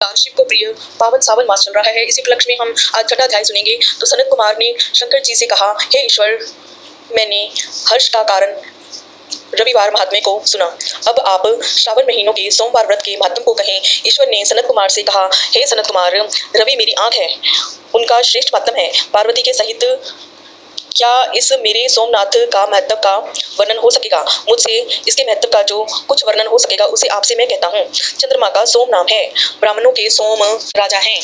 नमस्कार। शिव को प्रिय पावन सावन मास चल रहा है। इसी उपलक्ष्य में हम आज छठा अध्याय सुनेंगे। तो सनत कुमार ने शंकर जी से कहा, हे ईश्वर, मैंने हर्ष का कारण रविवार महात्म्य को सुना। अब आप श्रावण महीनों के सोमवार व्रत के महात्म को कहें। ईश्वर ने सनत कुमार से कहा, हे सनत कुमार, रवि मेरी आंख है, उनका श्रेष्ठ महात्म है। पार्वती के सहित क्या इस मेरे सोमनाथ का महत्व का वर्णन हो सकेगा? मुझसे इसके महत्व का जो कुछ वर्णन हो सकेगा उसे आपसे मैं कहता हूँ। चंद्रमा का सोम नाम है, ब्राह्मणों के सोम राजा हैं।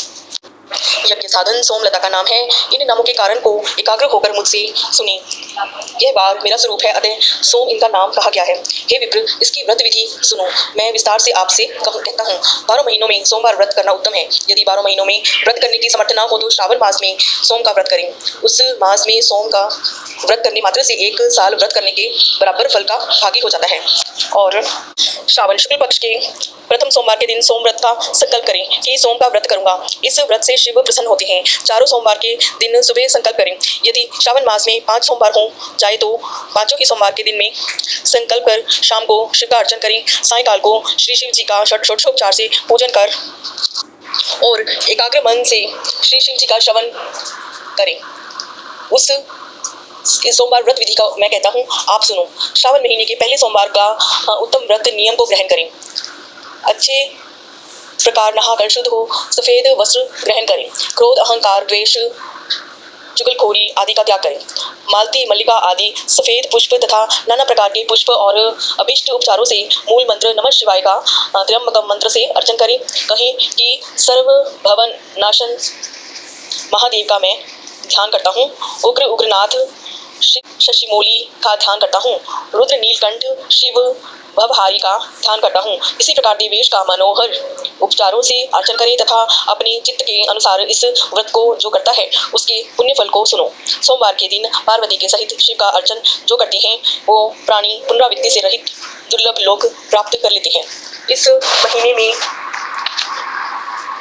यज्ञ साधन सोमलता का नाम है। इन नामों के कारण को एकाग्र होकर मुझसे सुने। यह बार मेरा स्वरूप है, अतः सोम इनका नाम कहा गया है। हे विप्र, इसकी व्रत विधि सुनो। मैं विस्तार से आपसे कहता हूँ। 12 महीनों में सोमवार व्रत करना उत्तम है। यदि 12 महीनों में व्रत करने की समर्थ न हो तो श्रावण मास में सोम का व्रत करें। उस मास में सोम का व्रत करने मात्र से 1 साल व्रत करने के बराबर फल का भागी हो जाता है। और श्रावण शुक्ल पक्ष के प्रथम सोमवार के दिन सोम व्रत का संकल्प करें कि सोम का व्रत करूंगा। इस व्रत से शिव प्रसन्न होते हैं। चारों सोमवार के दिन सुबह संकल्प करें। यदि श्रावण मास में 5 सोमवार हो जाए तो 5 ही सोमवार के दिन में संकल्प कर शाम को शिव का अर्चन करें। सायकाल को श्री शिव जी का षोडशोपचार से पूजन कर और एकाग्र मन से श्री शिव जी का श्रवण करें। उस सोमवार व्रत विधि का मैं कहता हूँ, आप सुनो। श्रावण महीने के पहले सोमवार का उत्तम व्रत नियम को ग्रहण करें। अच्छे प्रकार नहाकर शुद्ध हो सफेद वस्त्र ग्रहण करें। क्रोध, अहंकार, द्वेष, चुगलखोरी आदि का त्याग करें। मालती, मल्लिका आदि सफेद पुष्प तथा नाना प्रकार के पुष्प और अभिष्ट उपचारों से मूल मंत्र नमः शिवाय का त्र्यंबकम मंत्र से अर्चन करें। कहें कि सर्व भवन नाशन महादेव का मैं ध्यान करता हूँ। उग्र उग्रनाथ शशिमौली का ध्यान करता हूँ। रुद्र नीलकंठ शिव भवहारी का ध्यान करता हूँ। इसी प्रकार देवेश का मनोहर उपचारों से अर्चन करें तथा अपने चित्त के अनुसार इस व्रत को जो करता है उसके पुण्य फल को सुनो। सोमवार के दिन पार्वती के सहित शिव का अर्चन जो करते हैं वो प्राणी पुनरावृत्ति से रहित दुर्लभ लोक प्राप्त कर लेते हैं। इस महीने में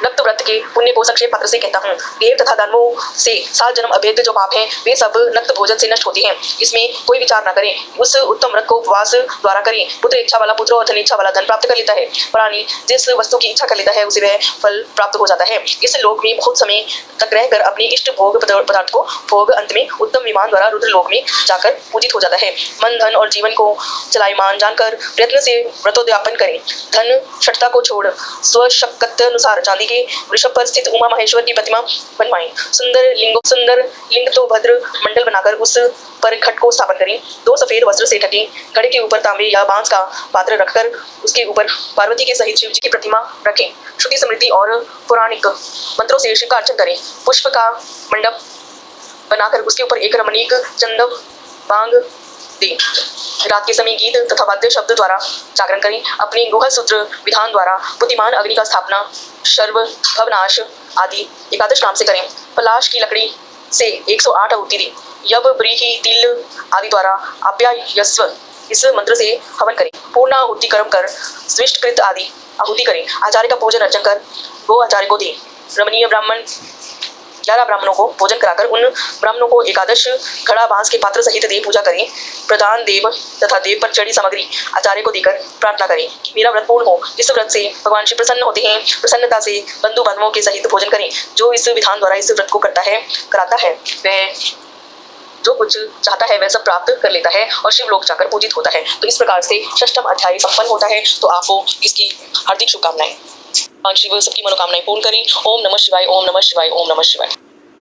नक्त व्रत के पुण्य को संक्षेप पत्र से कहता हूँ। देव तथा दानवों से 7 जन्म अभेद्य जो पाप हैं वे सब नक्त भोजन से नष्ट होते हैं। इसमें कोई विचार न करें। उस उत्तम व्रत को उपवास द्वारा करें। पुत्र इच्छा वाला पुत्र और धन इच्छा वाला धन प्राप्त कर लेता है। प्राणी जिस वस्तु की इच्छा कर लेता है उसे वह फल प्राप्त हो जाता है। इस लोक में बहुत समय तक रहकर अपने इष्ट भोग पदार्थ को भोग अंत में उत्तम विमान द्वारा रुद्र लोक में जाकर पूजित हो जाता है। मन धन और जीवन को चलायमान जानकर प्रयत्न से व्रतोद्यापन करें। धन छठता को छोड़ स्वशक्ति अनुसार चांदी के वृषभ पर स्थित उमा महेश्वर की प्रतिमा बनवाएं। सुंदर लिंग तो भद्र मंडल बनाकर उस पर घट को स्थापन करें। 2 सफेद वस्त्र से ढके घड़े के ऊपर तांबे या बांस का पात्र रखकर उसके ऊपर पार्वती के सहित शिव जी की प्रतिमा रखें। श्रुति स्मृति और पौराणिक मंत्रों से शिव का अर्चन करें। पुष्प का मंडप बनाकर उसके ऊपर एक रमणीक चंदव बांग दें। रात के समय गीत तथा वाद्य शब्द द्वारा जागरण करें। अपने गुह सूत्र विधान द्वारा बुद्धिमान अग्नि का स्थापना शर्व भवनाश आदि 11 नाम से करें। पलाश की लकड़ी से 108 आहुति दें। यब ब्रीहि तिल आदि द्वारा आप्यायस्व इस मंत्र से हवन करें। पूर्ण आहुति कर्म कर स्विष्टकृत आदि आहुति करें। आचार्य का पूजन अर्चन कर गो आचार्य को दें। रमणीय ब्राह्मण 11 ब्राह्मणों को भोजन कराकर उन ब्राह्मणों को 11 घड़ा बांस के पात्र सहित दे पूजा करें। प्रधान देव तथा देव पर चढ़ी सामग्री आचार्य को देकर प्रार्थना करें कि मेरा व्रत पूर्ण हो। इस व्रत से भगवान शिव प्रसन्न होते हैं। प्रसन्नता से बंधु बांधवों के सहित भोजन करें। जो इस विधान द्वारा इस व्रत को कराता है वह जो कुछ चाहता है वह सब प्राप्त कर लेता है और शिव लोक जाकर पूजित होता है। तो इस प्रकार से 6वां अध्याय संपन्न होता है। तो आपको इसकी हार्दिक शुभकामनाएं। शिव सबकी मनोकामनाएं पूर्ण करें। ओम नमः शिवाय, ओम नमः शिवाय, ओम नमः शिवाय।